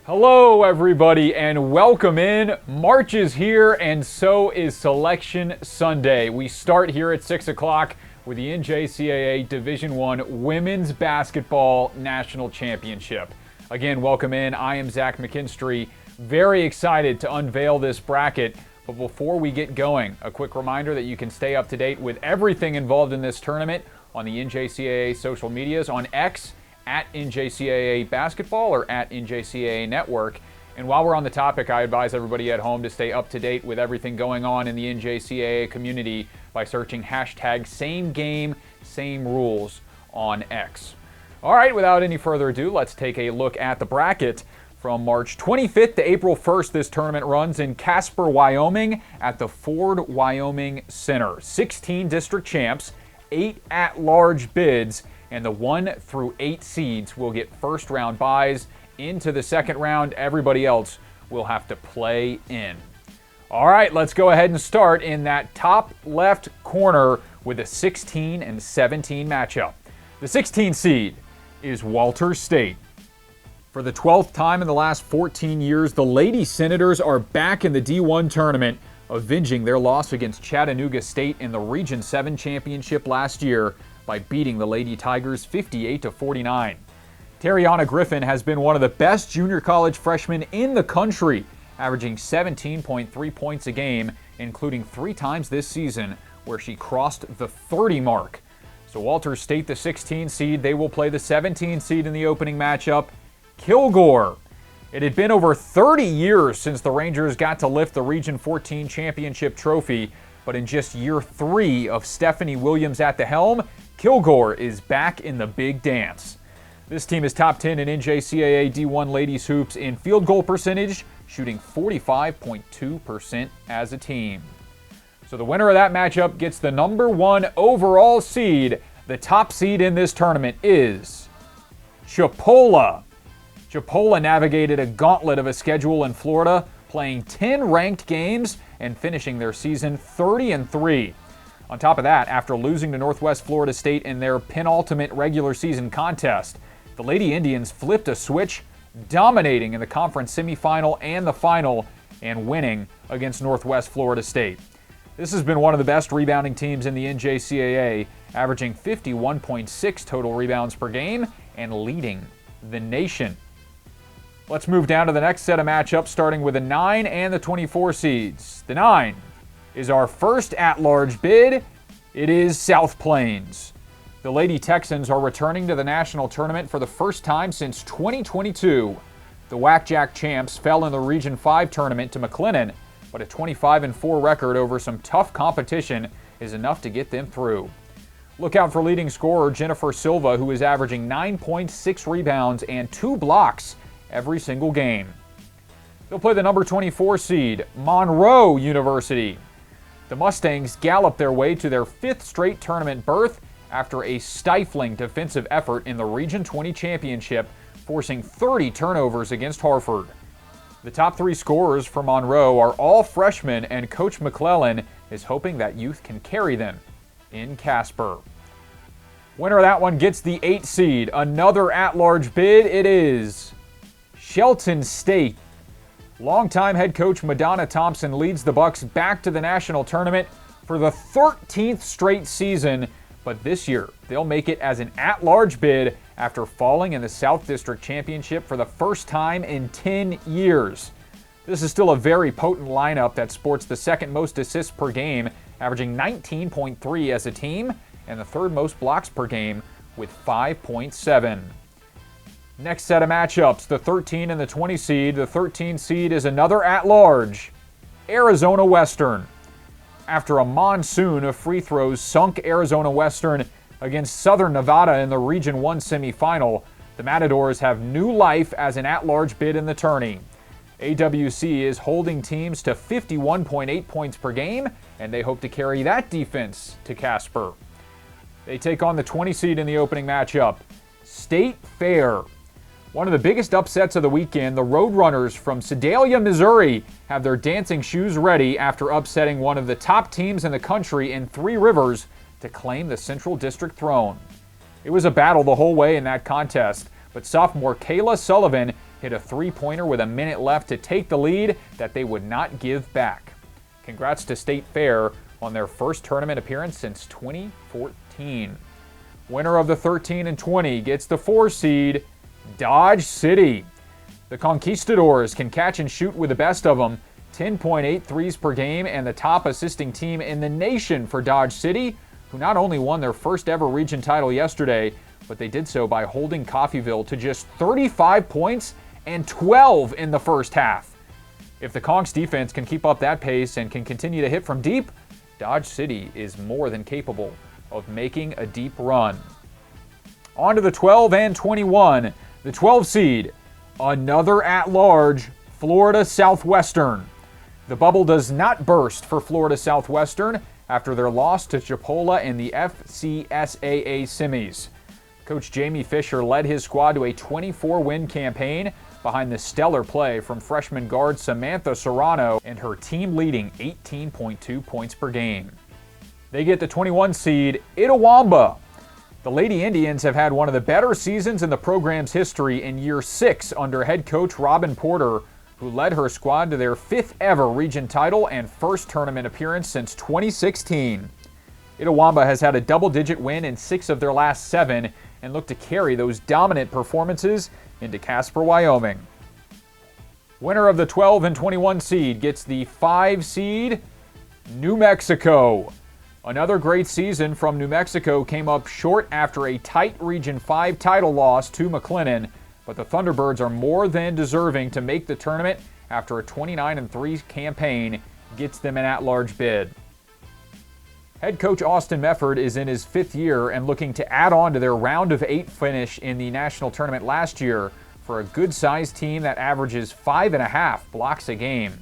Hello everybody and welcome in. March is here and so is Selection Sunday. We start here at 6 o'clock with the NJCAA Division I Women's Basketball National Championship. Again, welcome in. I am Zach McKinstry. Very excited to unveil this bracket. But before we get going, a quick reminder that you can stay up to date with everything involved in this tournament on the NJCAA social medias, on X, at NJCAA Basketball or at NJCAA Network. And while we're on the topic, I advise everybody at home to stay up to date with everything going on in the NJCAA community by searching hashtag Same Game, Same Rules on X. All right, without any further ado, let's take a look at the bracket. From March 25th to April 1st, this tournament runs in Casper, Wyoming at the Ford Wyoming Center. 16 district champs, 8 at-large bids, and the 1 through 8 seeds will get first round byes into the second round. Everybody else will have to play in. All right, let's go ahead and start in that top left corner with a 16 and 17 matchup. The 16 seed is Wallace State. For the 12th time in the last 14 years, the Lady Senators are back in the D1 tournament, avenging their loss against Chattanooga State in the Region 7 championship last year by beating the Lady Tigers 58-49. Terriana Griffin has been one of the best junior college freshmen in the country, averaging 17.3 points a game, including 3 times this season where she crossed the 30 mark. So Wallace State, the 16 seed, they will play the 17 seed in the opening matchup, Kilgore. It had been over 30 years since the Rangers got to lift the Region 14 championship trophy, but in just year 3 of Stephanie Williams at the helm, Kilgore is back in the big dance. This team is top 10 in NJCAA D1 ladies hoops in field goal percentage, shooting 45.2% as a team. So the winner of that matchup gets the number 1 overall seed. The top seed in this tournament is Chipola. Chipola navigated a gauntlet of a schedule in Florida, playing 10 ranked games and finishing their season 30-3. On top of that, after losing to Northwest Florida State in their penultimate regular season contest, the Lady Indians flipped a switch, dominating in the conference semifinal and the final, and winning against Northwest Florida State. This has been one of the best rebounding teams in the NJCAA, averaging 51.6 total rebounds per game and leading the nation. Let's move down to the next set of matchups, starting with the 9 and the 24 seeds. The 9 is our first at-large bid. It is South Plains. The Lady Texans are returning to the national tournament for the first time since 2022. The Whack-Jack champs fell in the Region 5 tournament to McLennan, but a 25-4 record over some tough competition is enough to get them through. Look out for leading scorer Jennifer Silva, who is averaging 9.6 rebounds and 2 blocks every single game. They'll play the number 24 seed, Monroe University. The Mustangs galloped their way to their 5th straight tournament berth after a stifling defensive effort in the Region 20 championship, forcing 30 turnovers against Hartford. The top 3 scorers for Monroe are all freshmen, and Coach McClellan is hoping that youth can carry them in Casper. Winner of that one gets the 8 seed. Another at-large bid. It is Shelton State. Longtime head coach Madonna Thompson leads the Bucks back to the national tournament for the 13th straight season, but this year they'll make it as an at-large bid after falling in the South District Championship for the first time in 10 years. This is still a very potent lineup that sports the second most assists per game, averaging 19.3 as a team, and the third most blocks per game with 5.7. Next set of matchups, the 13 and the 20 seed. The 13 seed is another at-large, Arizona Western. After a monsoon of free throws sunk Arizona Western against Southern Nevada in the Region 1 semifinal, the Matadors have new life as an at-large bid in the tourney. AWC is holding teams to 51.8 points per game, and they hope to carry that defense to Casper. They take on the 20 seed in the opening matchup, State Fair. One of the biggest upsets of the weekend, the Roadrunners from Sedalia, Missouri, have their dancing shoes ready after upsetting one of the top teams in the country in Three Rivers to claim the Central District throne. It was a battle the whole way in that contest, but sophomore Kayla Sullivan hit a three-pointer with a minute left to take the lead that they would not give back. Congrats to State Fair on their first tournament appearance since 2014. Winner of the 13 and 20 gets the 4 seed, Dodge City. The Conquistadors can catch and shoot with the best of them, 10.8 threes per game, and the top assisting team in the nation for Dodge City, who not only won their first ever region title yesterday, but they did so by holding Coffeyville to just 35 points and 12 in the first half. If the Conks defense can keep up that pace and can continue to hit from deep, Dodge City is more than capable of making a deep run. On to the 12 and 21, the 12 seed, another at-large, Florida Southwestern. The bubble does not burst for Florida Southwestern after their loss to Chipola in the FCSAA semis. Coach Jamie Fisher led his squad to a 24-win campaign behind the stellar play from freshman guard Samantha Serrano and her team-leading 18.2 points per game. They get the 21 seed, Itawamba. The Lady Indians have had one of the better seasons in the program's history in year 6 under head coach Robin Porter, who led her squad to their 5th ever region title and first tournament appearance since 2016. Itawamba has had a double-digit win in 6 of their last 7 and look to carry those dominant performances into Casper, Wyoming. Winner of the 12 and 21 seed gets the 5 seed, New Mexico. Another great season from New Mexico came up short after a tight Region 5 title loss to McLennan, but the Thunderbirds are more than deserving to make the tournament after a 29-3 campaign gets them an at-large bid. Head coach Austin Mefford is in his 5th year and looking to add on to their round of 8 finish in the national tournament last year for a good-sized team that averages 5.5 blocks a game.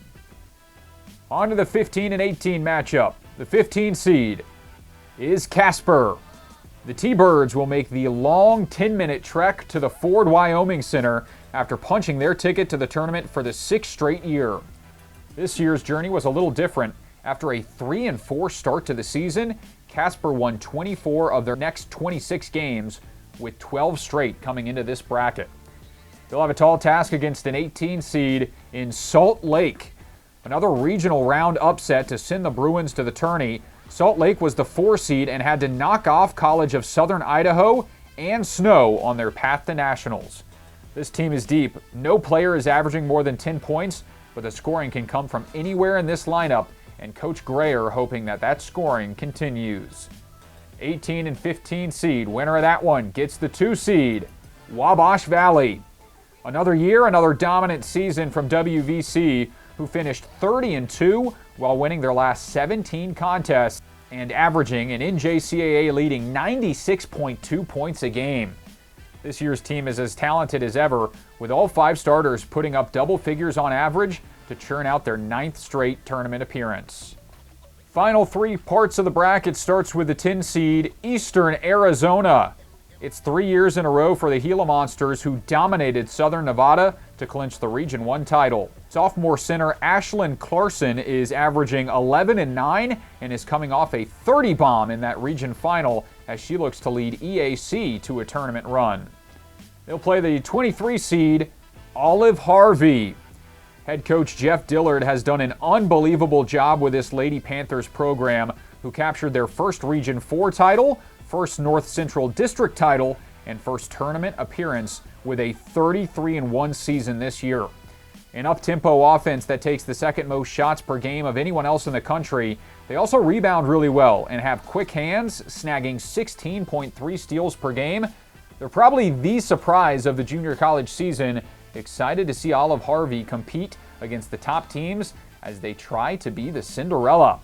On to the 15 and 18 matchup. The 15 seed is Casper. The T-Birds will make the long 10-minute trek to the Ford Wyoming Center after punching their ticket to the tournament for the 6th straight year. This year's journey was a little different. After a 3-4 start to the season, Casper won 24 of their next 26 games, with 12 straight coming into this bracket. They'll have a tall task against an 18 seed in Salt Lake. Another regional round upset to send the Bruins to the tourney. Salt Lake was the 4 seed and had to knock off College of Southern Idaho and Snow on their path to nationals. This team is deep. No player is averaging more than 10 points, but the scoring can come from anywhere in this lineup, and Coach Grayer hoping that scoring continues. 18 and 15 seed, winner of that one, gets the 2 seed, Wabash Valley. Another year, another dominant season from WVC, who finished 30-2 while winning their last 17 contests and averaging an NJCAA leading 96.2 points a game. This year's team is as talented as ever, with all 5 starters putting up double figures on average to churn out their 9th straight tournament appearance. Final 3 parts of the bracket starts with the 10 seed, Eastern Arizona. It's 3 years in a row for the Gila Monsters, who dominated Southern Nevada to clinch the Region 1 title. Sophomore center Ashlyn Clarkson is averaging 11-9 and is coming off a 30 bomb in that region final as she looks to lead EAC to a tournament run. They'll play the 23 seed, Olive Harvey. Head coach Jeff Dillard has done an unbelievable job with this Lady Panthers program, who captured their first Region 4 title, first North Central District title, and first tournament appearance with a 33-1 season this year. An up-tempo offense that takes the second most shots per game of anyone else in the country. They also rebound really well and have quick hands, snagging 16.3 steals per game. They're probably the surprise of the junior college season. Excited to see Olive Harvey compete against the top teams as they try to be the Cinderella.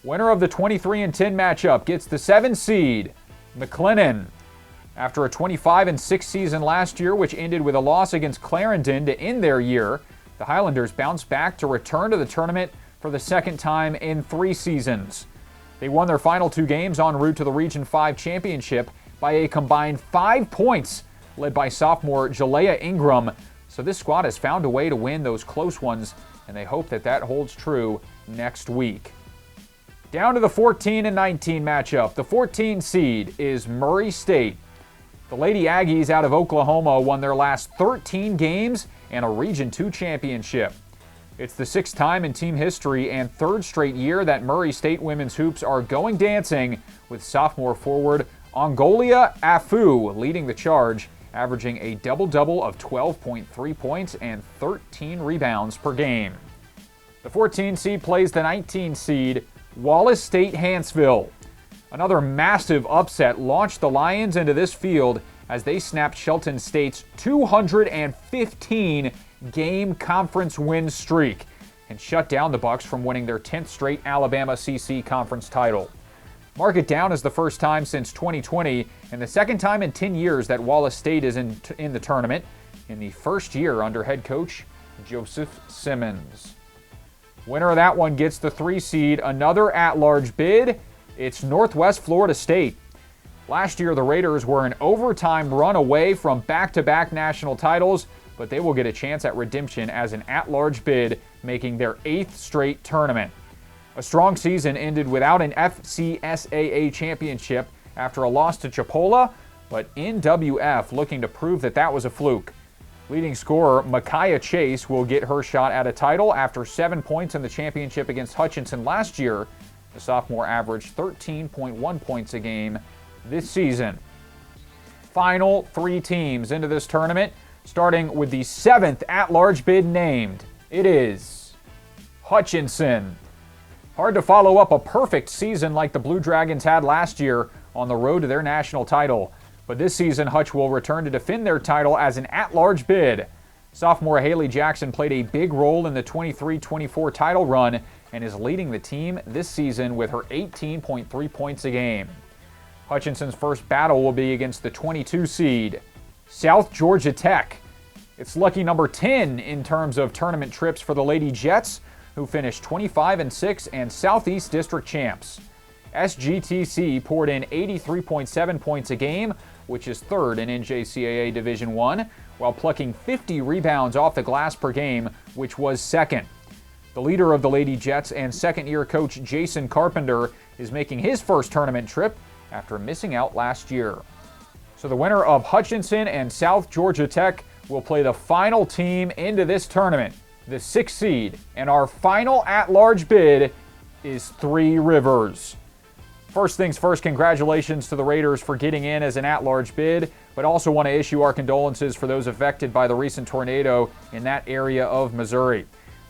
Winner of the 23 and 10 matchup gets the 7 seed, McLennan. After a 25-6 season last year, which ended with a loss against Clarendon to end their year, the Highlanders bounced back to return to the tournament for the second time in 3 seasons. They won their final 2 games en route to the Region 5 championship by a combined 5 points, led by sophomore Jalea Ingram. So this squad has found a way to win those close ones, and they hope that holds true next week. Down to the 14 and 19 matchup. The 14 seed is Murray State. The Lady Aggies out of Oklahoma won their last 13 games and a Region II championship. It's the 6th time in team history and 3rd straight year that Murray State women's hoops are going dancing, with sophomore forward Ongolia Afu leading the charge, averaging a double-double of 12.3 points and 13 rebounds per game. The 14 seed plays the 19 seed Wallace State Hanceville. Another massive upset launched the Lions into this field as they snapped Shelton State's 215-game conference win streak and shut down the Bucks from winning their 10th straight Alabama CC conference title. Mark it down as the first time since 2020 and the second time in 10 years that Wallace State is in the tournament, in the first year under head coach Joseph Simmons. Winner of that one gets the 3 seed, another at-large bid. It's Northwest Florida State. Last year, the Raiders were an overtime run away from back-to-back national titles, but they will get a chance at redemption as an at-large bid, making their 8th straight tournament. A strong season ended without an FCSAA championship after a loss to Chipola, but NWF looking to prove that was a fluke. Leading scorer Micaiah Chase will get her shot at a title after 7 points in the championship against Hutchinson last year. The sophomore averaged 13.1 points a game this season. Final 3 teams into this tournament, starting with the 7th at-large bid named. It is Hutchinson. Hard to follow up a perfect season like the Blue Dragons had last year on the road to their national title. But this season, Hutch will return to defend their title as an at-large bid. Sophomore Haley Jackson played a big role in the 23-24 title run and is leading the team this season with her 18.3 points a game. Hutchinson's first battle will be against the 22 seed, South Georgia Tech. It's lucky number 10 in terms of tournament trips for the Lady Jets, who finished 25-6 and Southeast District champs. SGTC poured in 83.7 points a game, which is 3rd in NJCAA Division I, while plucking 50 rebounds off the glass per game, which was 2nd. The leader of the Lady Jets and second-year coach Jason Carpenter is making his first tournament trip after missing out last year. So the winner of Hutchinson and South Georgia Tech will play the final team into this tournament, the 6th seed, and our final at-large bid is 3 Rivers. First things first, congratulations to the Raiders for getting in as an at-large bid, but also want to issue our condolences for those affected by the recent tornado in that area of Missouri.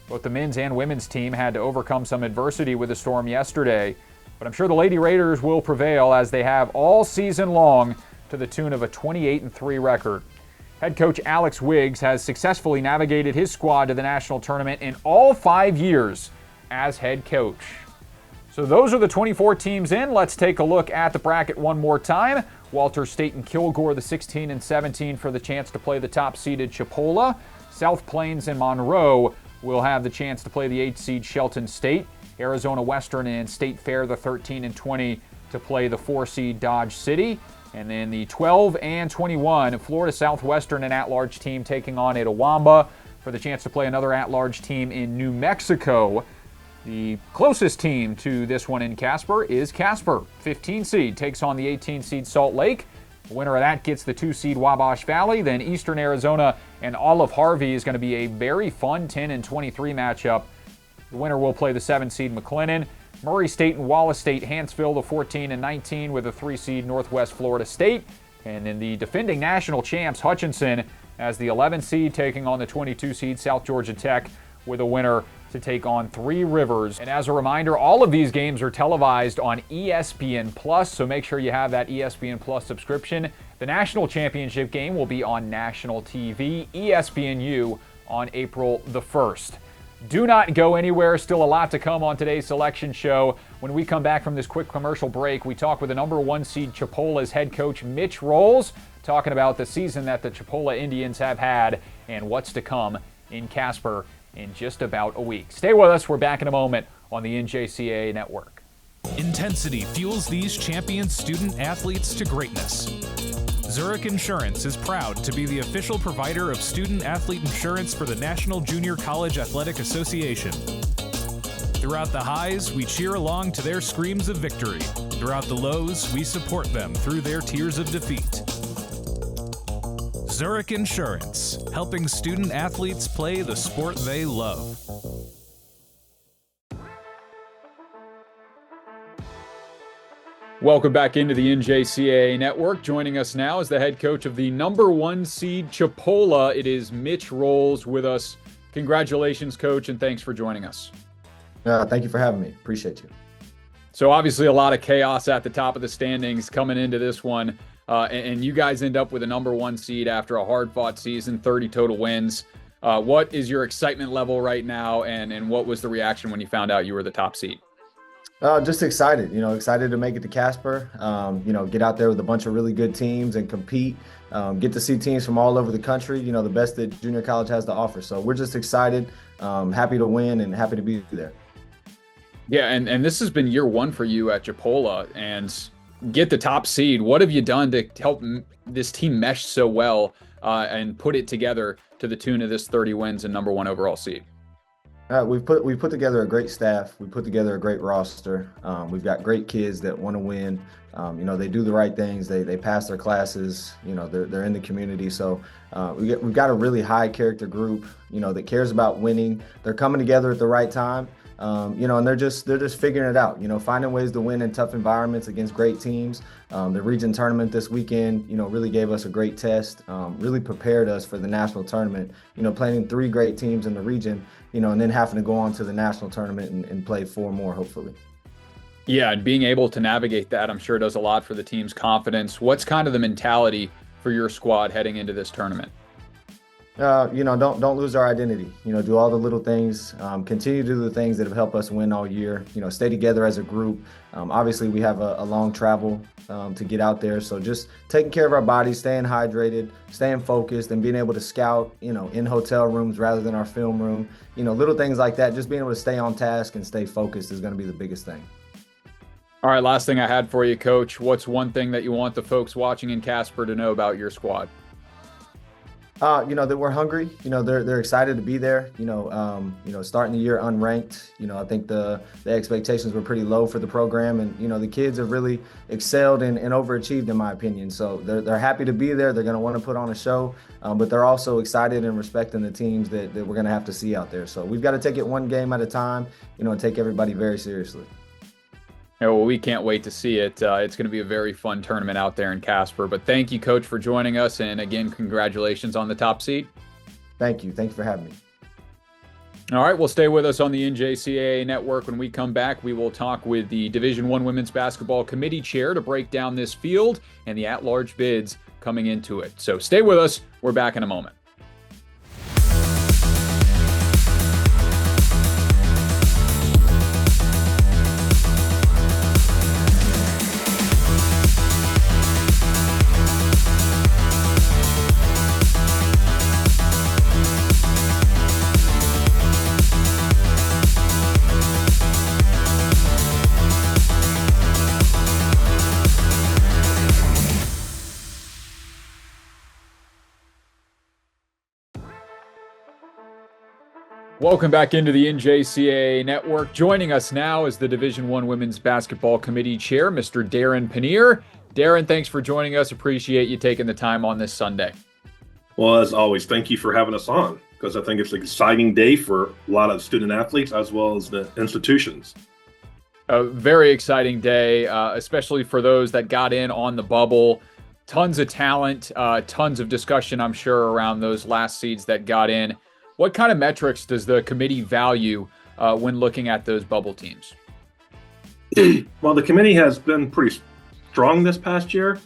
Both the men's and women's team had to overcome some adversity with the storm yesterday, but I'm sure the Lady Raiders will prevail as they have all season long to the tune of a 28-3 record. Head coach Alex Wiggs has successfully navigated his squad to the national tournament in all 5 years as head coach. So those are the 24 teams in. Let's take a look at the bracket one more time. Walter State and Kilgore, the 16 and 17, for the chance to play the top-seeded Chipola. South Plains and Monroe will have the chance to play the 8th seed Shelton State. Arizona Western and State Fair, the 13 and 20, to play the 4 seed Dodge City. And then the 12 and 21, Florida Southwestern, an at-large team, taking on Itawamba for the chance to play another at-large team in New Mexico. The closest team to this one in Casper is Casper. 15 seed takes on the 18 seed Salt Lake. The winner of that gets the 2 seed Wabash Valley. Then Eastern Arizona and Olive Harvey is going to be a very fun 10 and 23 matchup. The winner will play the 7 seed McLennan. Murray State and Wallace State Hanceville, the 14 and 19, with the 3 seed Northwest Florida State. And then the defending national champs Hutchinson as the 11 seed taking on the 22 seed South Georgia Tech, with a winner to take on 3 Rivers. And as a reminder, all of these games are televised on ESPN Plus, so make sure you have that ESPN Plus subscription. The national championship game will be on national TV, ESPNU, on April the 1st. Do not go anywhere. Still a lot to come on today's selection show. When we come back from this quick commercial break, we talk with the number 1 seed Chipola's head coach Mitch Rolls, talking about the season that the Chipola Indians have had and what's to come in Casper in just about a week. Stay with us. We're back in a moment on the NJCAA Network. Intensity fuels these champion student athletes to greatness. Zurich Insurance is proud to be the official provider of student athlete insurance for the National Junior College Athletic Association. Throughout the highs, we cheer along to their screams of victory. Throughout the lows, we support them through their tears of defeat. Zurich Insurance, helping student athletes play the sport they love. Welcome back into the NJCAA network. Joining us now is the head coach of the number 1 seed Chipola. It is Mitch Rolls with us. Congratulations, Coach, and thanks for joining us. Thank you for having me. Appreciate you. So obviously a lot of chaos at the top of the standings coming into this one, and you guys end up with a number 1 seed after a hard-fought season, 30 total wins. What is your excitement level right now, and what was the reaction when you found out you were the top seed? Just excited, excited to make it to Casper, get out there with a bunch of really good teams and compete, get to see teams from all over the country, the best that junior college has to offer. So we're just excited, happy to win and happy to be there. Yeah, and this has been year 1 for you at Chipola and get the top seed. What have you done to help this team mesh so well and put it together to the tune of this 30 wins and number 1 overall seed? We've put together a great staff. We put together a great roster. We've got great kids that want to win. They do the right things. They pass their classes. They're in the community. So we've got a really high character group. That cares about winning. They're coming together at the right time. And they're just figuring it out. Finding ways to win in tough environments against great teams. The region tournament this weekend, really gave us a great test. Really prepared us for the national tournament. Playing 3 great teams in the region. And then having to go on to the national tournament and play 4 more, hopefully. Yeah, and being able to navigate that, I'm sure does a lot for the team's confidence. What's kind of the mentality for your squad heading into this tournament? Don't lose our identity. Do all the little things. Continue to do the things that have helped us win all year. Stay together as a group. Obviously, we have a long travel to get out there. So just taking care of our bodies, staying hydrated, staying focused, and being able to scout, in hotel rooms rather than our film room. Little things like that. Just being able to stay on task and stay focused is going to be the biggest thing. All right, last thing I had for you, Coach. What's one thing that you want the folks watching in Casper to know about your squad? That we're hungry. They're excited to be there. Starting the year unranked. I think the expectations were pretty low for the program, and the kids have really excelled and overachieved in my opinion. So they're happy to be there. They're going to want to put on a show, but they're also excited and respecting the teams that we're going to have to see out there. So we've got to take it one game at a time. And take everybody very seriously. Yeah, well, we can't wait to see it. It's going to be a very fun tournament out there in Casper. But thank you, Coach, for joining us. And again, congratulations on the top seed. Thank you. Thank you for having me. All right, well, stay with us on the NJCAA network. When we come back, we will talk with the Division I Women's Basketball Committee Chair to break down this field and the at-large bids coming into it. So stay with us. We're back in a moment. Welcome back into the NJCAA network. Joining us now is the Division I Women's Basketball Committee Chair, Mr. Darren Paneer. Darren, thanks for joining us. Appreciate you taking the time on this Sunday. Well, as always, thank you for having us on, because I think it's an exciting day for a lot of student athletes as well as the institutions. A very exciting day, especially for those that got in on the bubble. Tons of talent, tons of discussion, I'm sure, around those last seeds that got in. What kind of metrics does the committee value when looking at those bubble teams? Well, the committee has been pretty strong this past year.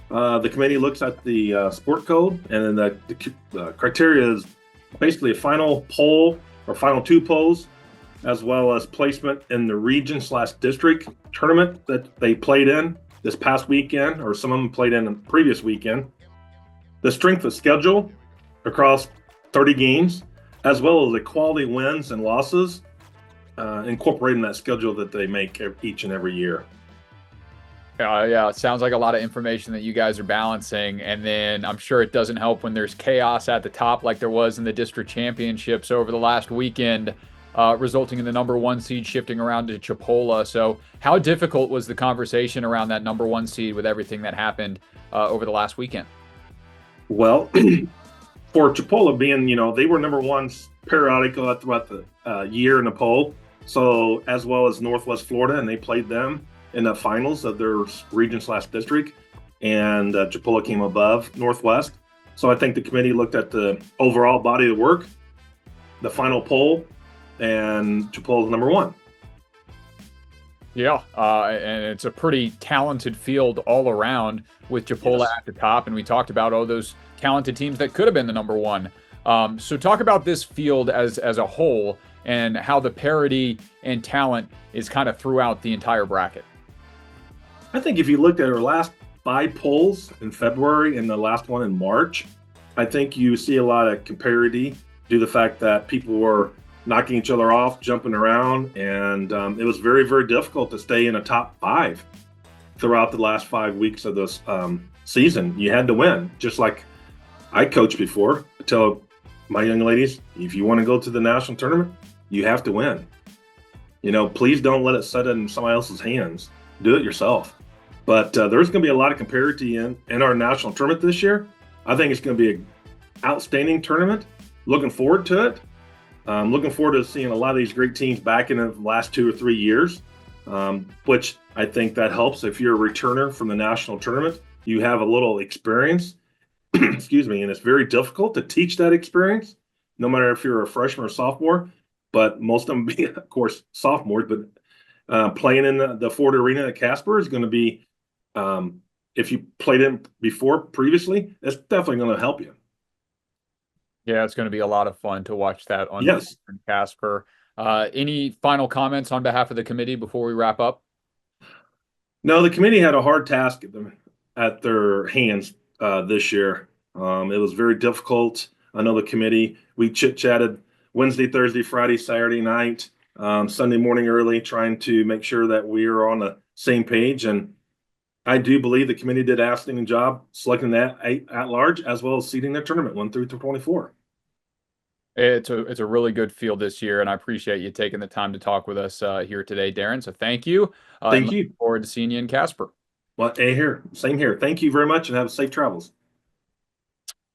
The committee looks at the sport code, and then the criteria is basically a final poll or final 2 polls, as well as placement in the region/district tournament that they played in this past weekend, or some of them played in the previous weekend. The strength of schedule across 30 games, as well as the quality wins and losses, incorporating that schedule that they make each and every year. Yeah, it sounds like a lot of information that you guys are balancing. And then I'm sure it doesn't help when there's chaos at the top like there was in the district championships over the last weekend, resulting in the number 1 seed shifting around to Chipola. So how difficult was the conversation around that number 1 seed with everything that happened over the last weekend? Well, for Chipola being, they were number one periodically throughout the year in the poll. So as well as Northwest Florida, and they played them in the finals of their region/district, and Chipola came above Northwest. So I think the committee looked at the overall body of work, the final poll, and Chipola's number one. Yeah, and it's a pretty talented field all around with Chipola Yes. at the top. And we talked about all those talented teams that could have been the number one. So talk about this field as a whole and how the parity and talent is kind of throughout the entire bracket. I think if you looked at our last 5 polls in February and the last one in March, I think you see a lot of comparity due to the fact that people were knocking each other off, jumping around, and it was very, very difficult to stay in a top 5 throughout the last 5 weeks of this season. You had to win, just like I coached before. I tell my young ladies, if you want to go to the national tournament, you have to win. Please don't let it set in somebody else's hands. Do it yourself. But there's going to be a lot of comparity in our national tournament this year. I think it's going to be an outstanding tournament. Looking forward to it. Looking forward to seeing a lot of these great teams back in the last 2 or 3 years, which I think that helps. If you're a returner from the national tournament, you have a little experience, excuse me, and it's very difficult to teach that experience, no matter if you're a freshman or sophomore, but most of them being, of course, sophomores, but playing in the Ford Arena at Casper is going to be, if you played in before previously, it's definitely going to help you. Yeah, it's going to be a lot of fun to watch that on Yes. Casper. Any final comments on behalf of the committee before we wrap up? No, the committee had a hard task at their hands this year. It was very difficult. I know the committee, we chit-chatted Wednesday, Thursday, Friday, Saturday night, Sunday morning early, trying to make sure that we are on the same page. And I do believe the committee did an outstanding job selecting that at large, as well as seeding the tournament 1 through 24. It's a really good field this year, and I appreciate you taking the time to talk with us here today, Darren. So thank you. Thank you. Looking forward to seeing you in Casper. Well, same here. Thank you very much, and have safe travels.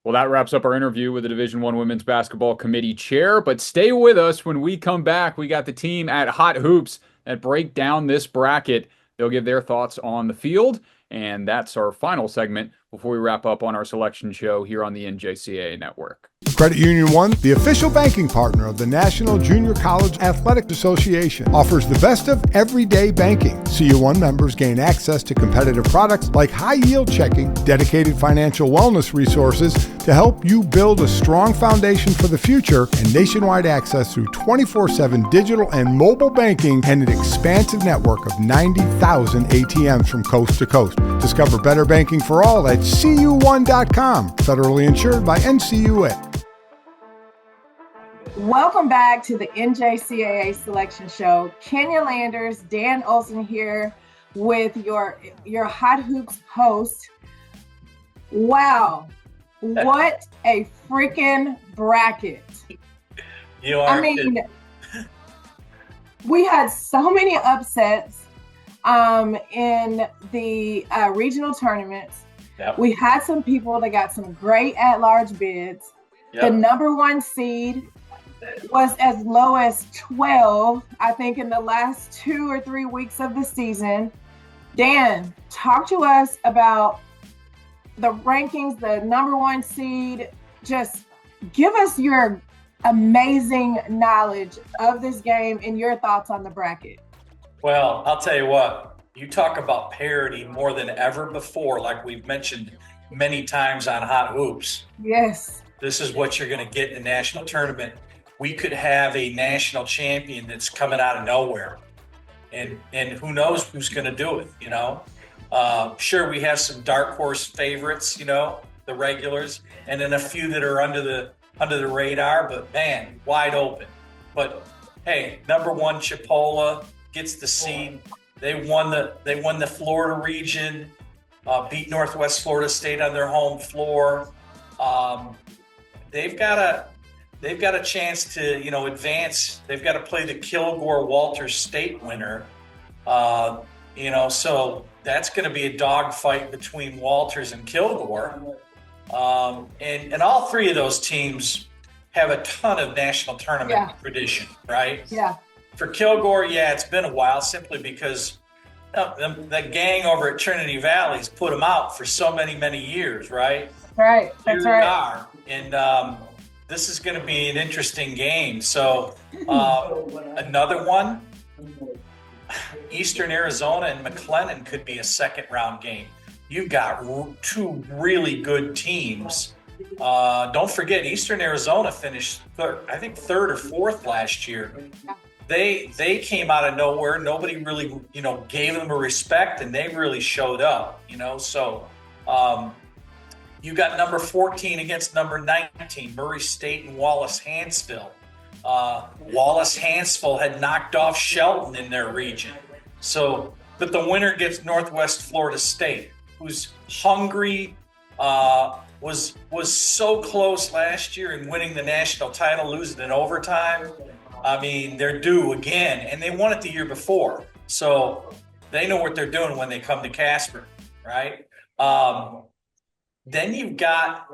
Well, that wraps up our interview with the Division I Women's Basketball Committee Chair. But stay with us when we come back. We got the team at Hot Hoops that break down this bracket. They'll give their thoughts on the field, and that's our final segment before we wrap up on our selection show here on the NJCAA Network. Credit Union One, the official banking partner of the National Junior College Athletic Association, offers the best of everyday banking. CU1 members gain access to competitive products like high-yield checking, dedicated financial wellness resources to help you build a strong foundation for the future, and nationwide access through 24/7 digital and mobile banking and an expansive network of 90,000 ATMs from coast to coast. Discover better banking for all at cu1.com. Federally insured by NCUA. Welcome back to the NJCAA Selection Show. Kenya Landers, Dan Olson here with your Hot Hoops host. Wow, what a freaking bracket. I mean, we had so many upsets in the regional tournaments. Yep. We had some people that got some great at-large bids. Yep. The number 1 seed was as low as 12, I think, in the last 2 or 3 weeks of the season. Dan, talk to us about the rankings, the number 1 seed. Just give us your amazing knowledge of this game and your thoughts on the bracket. Well, I'll tell you what, you talk about parity more than ever before, like we've mentioned many times on Hot Hoops. Yes. This is what you're going to get in a national tournament. We could have a national champion that's coming out of nowhere. And who knows who's going to do it, Sure, we have some dark horse favorites, the regulars, and then a few that are under the radar, but man, wide open. But hey, number 1 Chipola gets the seed. They won the Florida region, beat Northwest Florida State on their home floor. They've got a chance to, advance. They've got to play the Kilgore-Walters State winner. So that's going to be a dogfight between Walters and Kilgore. And all three of those teams have a ton of national tournament tradition, right? Yeah. For Kilgore, it's been a while simply because the gang over at Trinity Valley's put them out for so many years, right? Right. That's Here right. they are. And this is going to be an interesting game. So another one, Eastern Arizona and McLennan could be a second round game. You've got two really good teams. Don't forget, Eastern Arizona finished third or fourth last year. They came out of nowhere. Nobody really, gave them a respect, and they really showed up, So you got number 14 against number 19, Murray State and Wallace Hansville. Wallace Hansville had knocked off Shelton in their region. So, but the winner gets Northwest Florida State, who's hungry, was so close last year in winning the national title, losing in overtime. I mean, they're due again, and they won it the year before. So they know what they're doing when they come to Casper, right? Then you got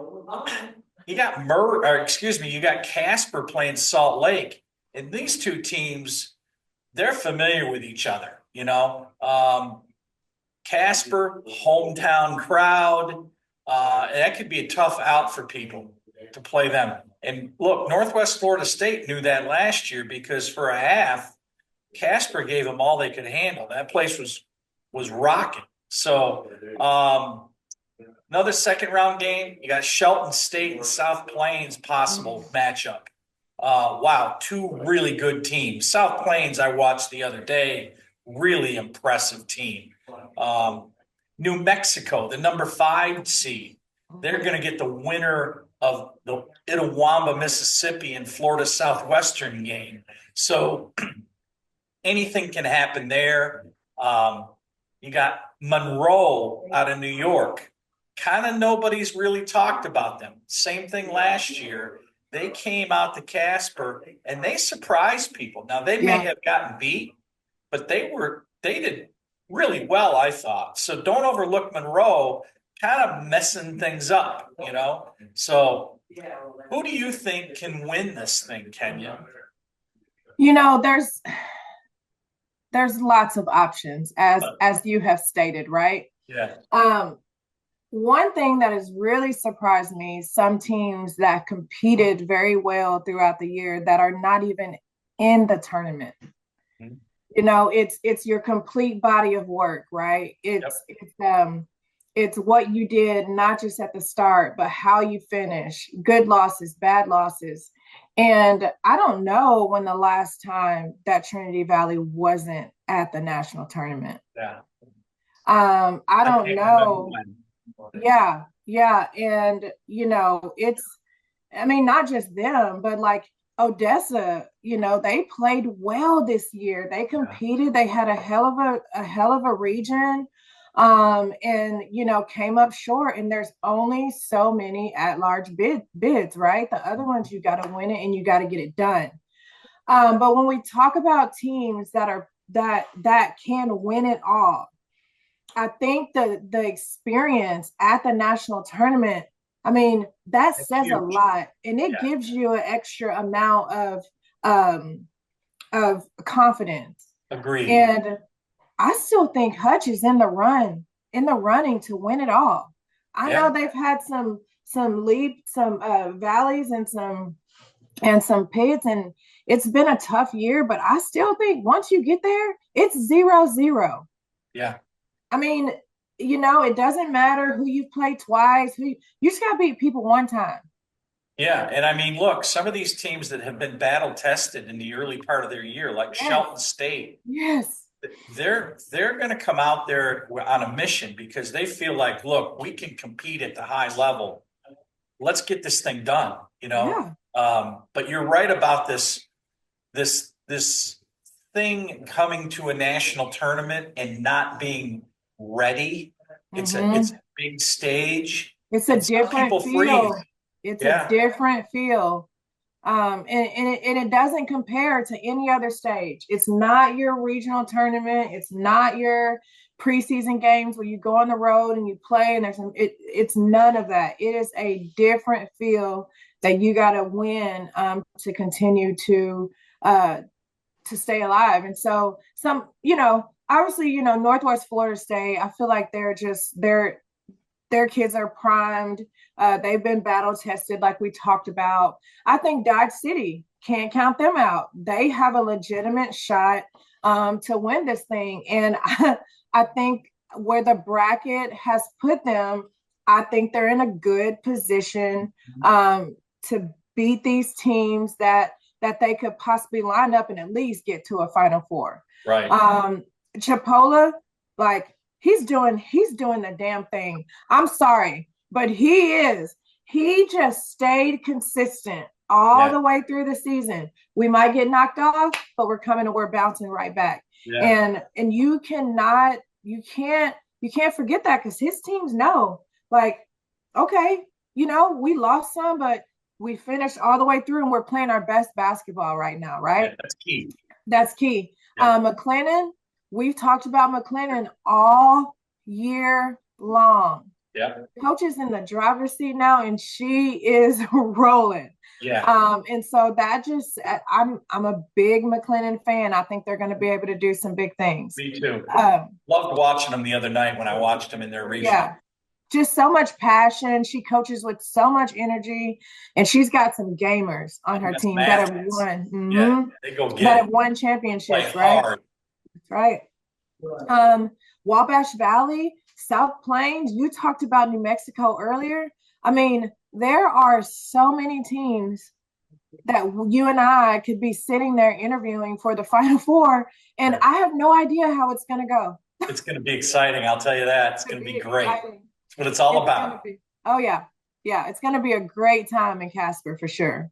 Casper playing Salt Lake, and these two teams, they're familiar with each other, Casper, hometown crowd, that could be a tough out for people to play them. And look, Northwest Florida State knew that last year because for a half, Casper gave them all they could handle. That place was rocking. So another second round game, you got Shelton State and South Plains possible matchup. Wow, two really good teams. South Plains I watched the other day, really impressive team. New Mexico, the number 5 seed, they're going to get the winner of the Itawamba, Mississippi and Florida Southwestern game. So anything can happen there. You got Monroe out of New York. Kind of nobody's really talked about them. Same thing last year. They came out to Casper and they surprised people. Now they may have gotten beat, but they did really well, I thought. So don't overlook Monroe kind of messing things up, So who do you think can win this thing, Kenya? There's lots of options as you have stated, right? Yeah. One thing that has really surprised me, some teams that competed very well throughout the year that are not even in the tournament. It's your complete body of work, right? It's what you did, not just at the start, but how you finish, good losses, bad losses. And I don't know when the last time that Trinity Valley wasn't at the national tournament. Yeah. I don't know. Yeah. And, not just them, but like Odessa, they played well this year. They competed. They had a hell of a region, and came up short. And there's only so many at-large bids, right? The other ones you got to win it and you got to get it done. But when we talk about teams that can win it all, I think the experience at the national tournament, that says huge. A lot, and it gives you an extra amount of confidence. Agreed. And I still think Hutch is in the running to win it all. I know they've had some valleys and some pits, and it's been a tough year, but I still think once you get there, it's 0-0. Yeah. It doesn't matter who you've played twice. You just got to beat people one time. Yeah, and look, some of these teams that have been battle tested in the early part of their year, like Shelton State, they're going to come out there on a mission because they feel like, look, we can compete at the high level. Let's get this thing done, But you're right about this thing coming to a national tournament and not being ready. It's a big stage. It's a different feel. It's a different feel. And it doesn't compare to any other stage. It's not your regional tournament. It's not your preseason games where you go on the road and you play and it's none of that. It is a different feel that you got to win to continue to stay alive. And so obviously, Northwest Florida State, I feel like their kids are primed. They've been battle tested, like we talked about. I think Dodge City, can't count them out. They have a legitimate shot to win this thing. And I think where the bracket has put them, I think they're in a good position to beat these teams that they could possibly line up and at least get to a Final Four. Right. Chipola, like, he's doing the damn thing. I'm sorry, but he just stayed consistent all the way through the season. We might get knocked off, but we're bouncing right back. Yeah. And you can't forget that, because his teams know, like, okay, we lost some, but we finished all the way through and we're playing our best basketball right now, right? Yeah, that's key. Yeah. McLennan, we've talked about McLennan all year long. Yeah. Coach is in the driver's seat now, and she is rolling. Yeah. And so that I'm a big McLennan fan. I think they're going to be able to do some big things. Me too. Loved watching them the other night when I watched them in their region. Yeah. Just so much passion. She coaches with so much energy, and she's got some gamers on her team that have won. Mm-hmm. Yeah, they go get that have won championships, right? Hard. That's right. Wabash Valley, South Plains. You talked about New Mexico earlier. I mean, there are so many teams that you and I could be sitting there interviewing for the Final Four, and I have no idea how it's going to go. It's going to be exciting. I'll tell you that. It's going to be great. That's what it's all about. It's going to be a great time in Casper for sure.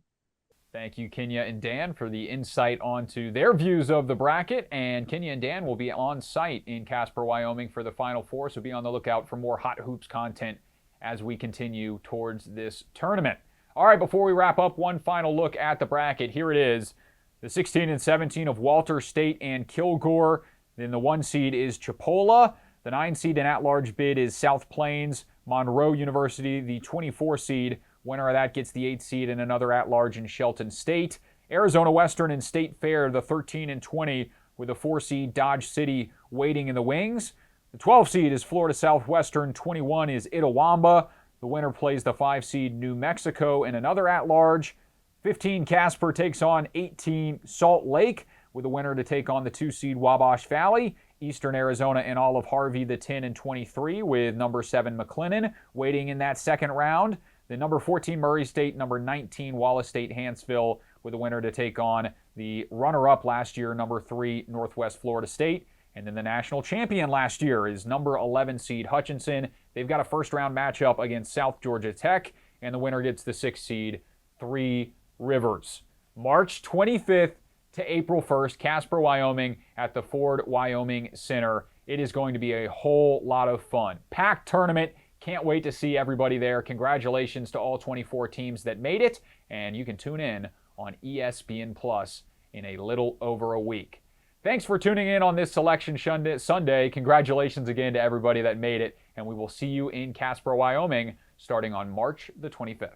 Thank you, Kenya and Dan, for the insight onto their views of the bracket. And Kenya and Dan will be on site in Casper, Wyoming for the Final Four, so be on the lookout for more Hot Hoops content as we continue towards this tournament. All right, before we wrap up, one final look at the bracket. Here it is. The 16 and 17 of Walter State and Kilgore. Then the 1 seed is Chipola. The 9 seed and at-large bid is South Plains. Monroe University, the 24 seed. Winner of that gets the 8 seed and another at-large in Shelton State. Arizona Western and State Fair, the 13 and 20, with the 4 seed Dodge City waiting in the wings. The 12 seed is Florida Southwestern. 21 is Itawamba. The winner plays the 5 seed New Mexico and another at-large. 15 Casper takes on 18 Salt Lake, with the winner to take on the 2 seed Wabash Valley. Eastern Arizona and Olive Harvey, the 10 and 23, with number 7 McLennan waiting in that second round. The number 14 Murray State, number 19 Wallace State Hanceville, with the winner to take on the runner-up last year, number 3 Northwest Florida State. And then the national champion last year is number 11 seed Hutchinson. They've got a first-round matchup against South Georgia Tech, and the winner gets the 6 seed 3 Rivers. March 25th to April 1st, Casper, Wyoming, at the Ford Wyoming Center. It is going to be a whole lot of fun. Packed tournament. Can't wait to see everybody there. Congratulations to all 24 teams that made it, and you can tune in on ESPN Plus in a little over a week. Thanks for tuning in on this Selection Sunday. Congratulations again to everybody that made it, and we will see you in Casper, Wyoming, starting on March the 25th.